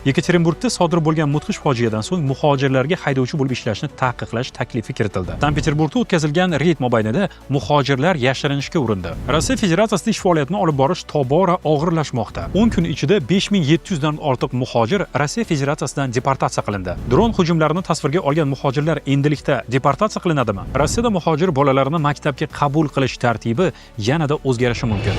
Yekaterinburgda sodir bo'lgan mudhish fojiadan so'ng muhojirlarga haydovchi bo'lib ishlashni taqiqlash taklifi kiritildi. Sankt-Peterburgda o'tkazilgan reyd mobaynida muhojirlar yashirinishga urindi. Rossiya Federatsiyasida ish faoliyatini olib borish tobora og'irlashmoqda. 10 kun ichida 5700 dan ortiq muhojir Rossiya Federatsiyasidan deportatsiya qilindi. Dron hujumlarini tasvirga olgan muhojirlar endilikda deportatsiya qilinadimi? Rossiyada muhojir bolalarini maktabga qabul qilish tartibi yanada o'zgarishi mumkin.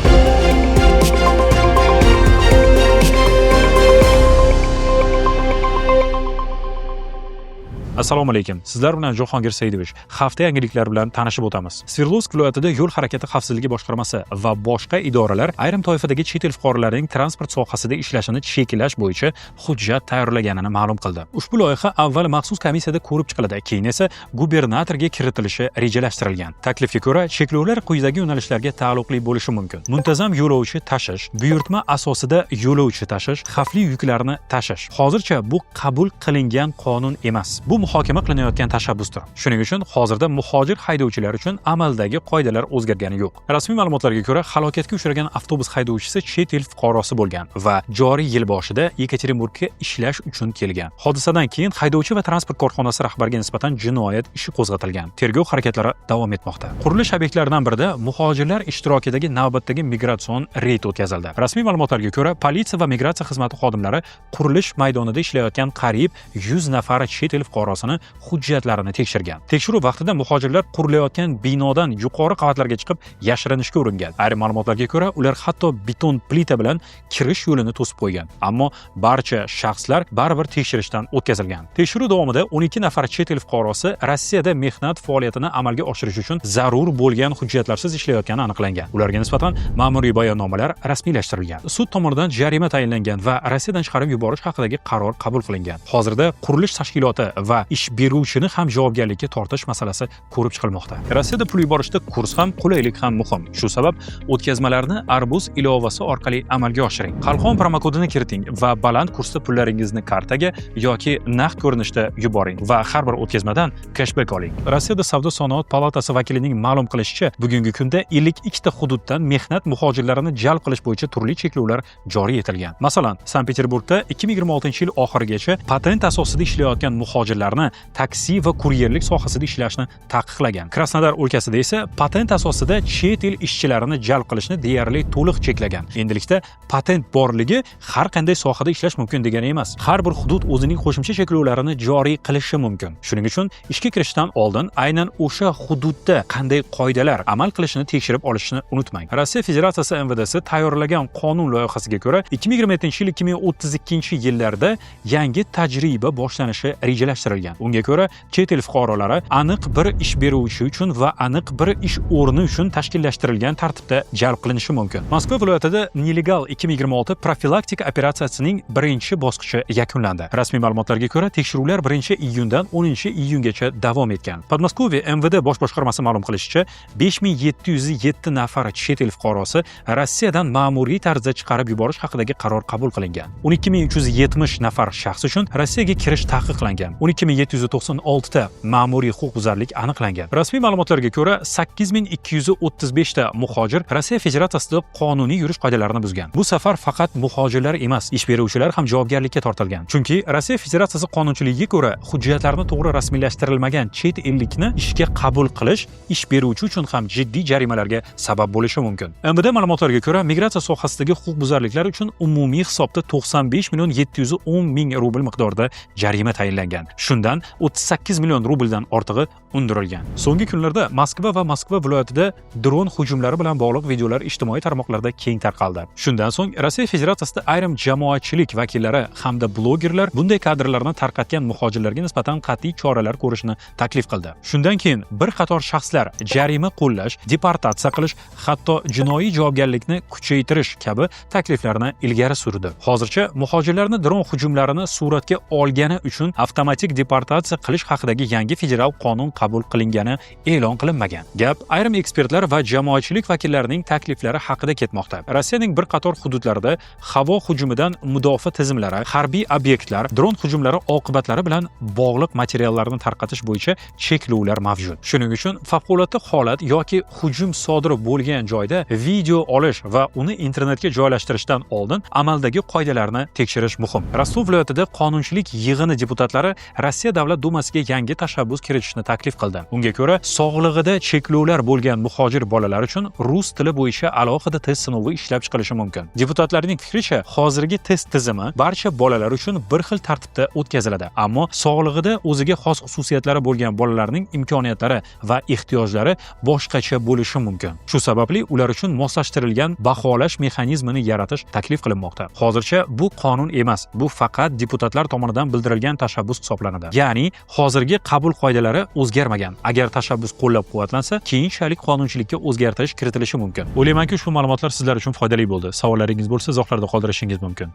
Assalomu alaykum. Sizlar bilan Jahongir Saidovich. Hafta yangiliklari bilan tanishib o'tamiz. Sverdlovsk viloyatida yo'l harakati xavfsizligi boshqarmasi va boshqa idoralar ayrim toifadagi chet el fuqarolarining transport sohasida ishlashini cheklash bo'yicha hujjat tayyorlaganini ma'lum qildi. Ushbu loyiha avval maxsus komissiyada ko'rib chiqiladi, keyin esa gubernatorga kiritilishi rejalashtirilgan. Taklifga ko'ra, cheklovlar quyidagi yo'nalishlarga taalluqli bo'lishi mumkin: muntazam yo'lovchi tashish, buyurtma asosida yo'lovchi tashish, xavfli yuklarni tashish. Hozircha bu qabul qilingan qonun emas. Bu muhokama qilinayotgan tashabbusdir. Shuning uchun hozirda muhojir haydovchilar uchun amaldagi qoidalar o'zgargani yo'q. Rasmiy ma'lumotlarga ko'ra, halokatga uchragan avtobus haydovchisi chet el fuqarosi bo'lgan va joriy yil boshida Yekaterinburgga ishlash uchun kelgan. Hodisadan keyin haydovchi va transport korxonasi rahbariga nisbatan jinoyat ishi qo'zg'atilgan. Tergov harakatlari davom etmoqda. Qurilish obyektlaridan birida muhojirlar ishtirokidagi navbatdagi migratsion reyd o'tkazildi. Rasmiy ma'lumotlarga ko'ra, politsiya va migratsiya xizmati xodimlari qurilish maydonida ishlayotgan qariyb 100 nafar chet el fuqarosini hujjatlarini tekshirgan. Tekshiruv vaqtida muhojirlar qurilayotgan binodan yuqori qavatlarga chiqib yashirinishga uringan. Ayrim ma'lumotlarga ko'ra, ular hatto beton plita bilan kirish yo'lini to'sib qo'ygan. Ammo barcha shaxslar baribir tekshirishdan o'tkazilgan. Tekshiruv davomida 12 nafar chet el fuqarosi Rossiyada mehnat faoliyatini amalga oshirish uchun zarur bo'lgan hujjatlarsiz ishlayotgani aniqlangan. Ularga nisbatan ma'muriy bayonnomalar rasmiylashtirilgan. Sud tomonidan jarima tayinlangan va Rossiyadan chiqarib yuborish haqidagi qaror qabul qilingan. Hozirda qurilish tashkiloti va ish beruvchini ham javobgarlikka tortish masalasi ko'rib chiqilmoqda. Rossiyada pul yuborishda kurs ham, qulaylik ham muhim. Shu sabab o'tkazmalarni Arbuz ilovasi orqali amalga oshiring. Qalqon promokodini kiriting va baland kursda pullaringizni kartaga yoki naqd ko'rinishda yuboring va har bir o'tkazmadan cashback oling. Rossiyada Savdo-sanoat palatasi vakilining ma'lum qilishicha, bugungi kunda 52 ta hududdan mehnat muhojirlarini jalb qilish bo'yicha turli cheklovlar joriy etilgan. Masalan, Sankt-Peterburgda 2026-yil oxirigacha patent asosida ishlayotgan muhojirlarni taksi va kuryerlik sohasida ishlashni taqiqlagan. Krasnodar o'lkasida esa patent asosida chet el ishchilarini jalb qilishni deyarli to'liq cheklagan. Endilikda patent borligi har qanday sohada ishlash mumkin degani emas. Har bir hudud o'zining qo'shimcha cheklovlarini joriy qilishi mumkin. Shuning uchun ishga kirishdan oldin aynan o'sha hududda qanday qoidalar amal qilishini tekshirib olishni unutmang. Rossiya Federatsiyasi MVDsi tayyorlagan qonun loyihasiga ko'ra 2027-2032 yillarda yangi tajriba boshlanishi rejalashtirilgan. Unga ko'ra, chet el fuqarolari aniq bir ish beruvchi uchun va aniq bir ish o'rni uchun tashkillashtirilgan tartibda jalb qilinishi mumkin. Moskva viloyatida Nelegal 2026 profilaktika operatsiyasining birinchi bosqichi yakunlandi. Rasmiy ma'lumotlarga ko'ra, tekshiruvlar 1-iyundan 10-iyungacha davom etgan. Podmoskvye MVD bosh boshqarmasi ma'lum qilishicha, 5707 nafar chet el fuqarosi Rossiyadan ma'muriy tarzda chiqarib yuborish haqidagi qaror qabul qilingan. 12370 nafar shaxs uchun Rossiyaga kirish taqiqlangan. 12796 ta ma'muriy huquqbuzarlik aniqlangan. Rasmiy ma'lumotlarga ko'ra, 8235 ta muhojir Rossiya Federatsiyasida qonuniy yurish qoidalarini buzgan. Bu safar faqat muhojirlar emas, ish beruvchilar ham javobgarlikka tortilgan. Chunki Rossiya Federatsiyasi qonunchiligiga ko'ra, hujjatlarni to'g'ri rasmiylashtirilmagan chet ellikni ishga qabul qilish ish beruvchi uchun ham jiddiy jarimalarga sabab bo'lishi mumkin. MVD ma'lumotlariga ko'ra, migratsiya sohasidagi huquqbuzarliklar uchun umumiy hisobda 95,710,000 rubl miqdorida jarima tayinlangan. Shundan 38 million rubldan ortig'i undirilgan. So'nggi kunlarda Moskva va Moskva viloyatida dron hujumlari bilan bog'liq videolar ijtimoiy tarmoqlarda keng tarqaldi. Shundan so'ng Rossiya Federatsiyasida ayrim jamoatchilik vakillari hamda blogerlar bunday kadrlarni tarqatgan muhojirlarga nisbatan qat'iy choralar ko'rishni taklif qildi. Shundan keyin bir qator shaxslar jarima qo'llash, deportatsiya qilish, hatto jinoiy javobgarlikni kuchaytirish kabi takliflarni ilgari surdi. Hozircha muhojirlarni dron hujumlarini suratga olgani uchun avtomatik deportatsiya qilish haqidagi yangi federal qonun qabul qilingani e'lon qilinmagan. Gap ayrim ekspertlar va jamoatchilik vakillarining takliflari haqida ketmoqda. Rossiyaning bir qator hududlarida havo hujumidan mudofaa tizimlari, harbiy obyektlar, dron hujumlari oqibatlari bilan bog'liq materiallarni tarqatish bo'yicha cheklovlar mavjud. Shuning uchun favqulodda holat yoki hujum sodir bo'lgan joyda video olish va uni internetga joylashtirishdan oldin amaldagi qoidalarni tekshirish muhim. Rostov viloyatida qonunchilik yig'ini deputatlari Rossiya Davlat dumasiga yangi tashabbus kiritishni taklif qildi. Unga ko'ra, sog'lig'ida cheklovlar bo'lgan muhojir bolalar uchun rus tili bo'yicha alohida test sinovi ishlab chiqilishi mumkin. Deputatlarning fikricha, hozirgi test tizimi barcha bolalar uchun bir xil tartibda o'tkaziladi, ammo sog'lig'ida o'ziga xos xususiyatlari bo'lgan bolalarning imkoniyatlari va ehtiyojlari boshqacha bo'lishi mumkin. Shu sababli ular uchun moslashtirilgan baholash mexanizmini yaratish taklif qilinmoqda. Hozircha bu qonun emas, bu faqat deputatlar tomonidan bildirilgan tashabbus hisoblanadi. Ya'ni hozirgi qabul qoidalari o'zgarmagan. Agar tashabbus qo'llab-quvvatlansa, keyinchalik qonunchilikka o'zgartirish kiritilishi mumkin. O'ylaymanki, shu ma'lumotlar sizlar uchun foydali bo'ldi. Savollaringiz bo'lsa, izohlarda qoldirishingiz mumkin.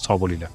Sog' bo'linglar.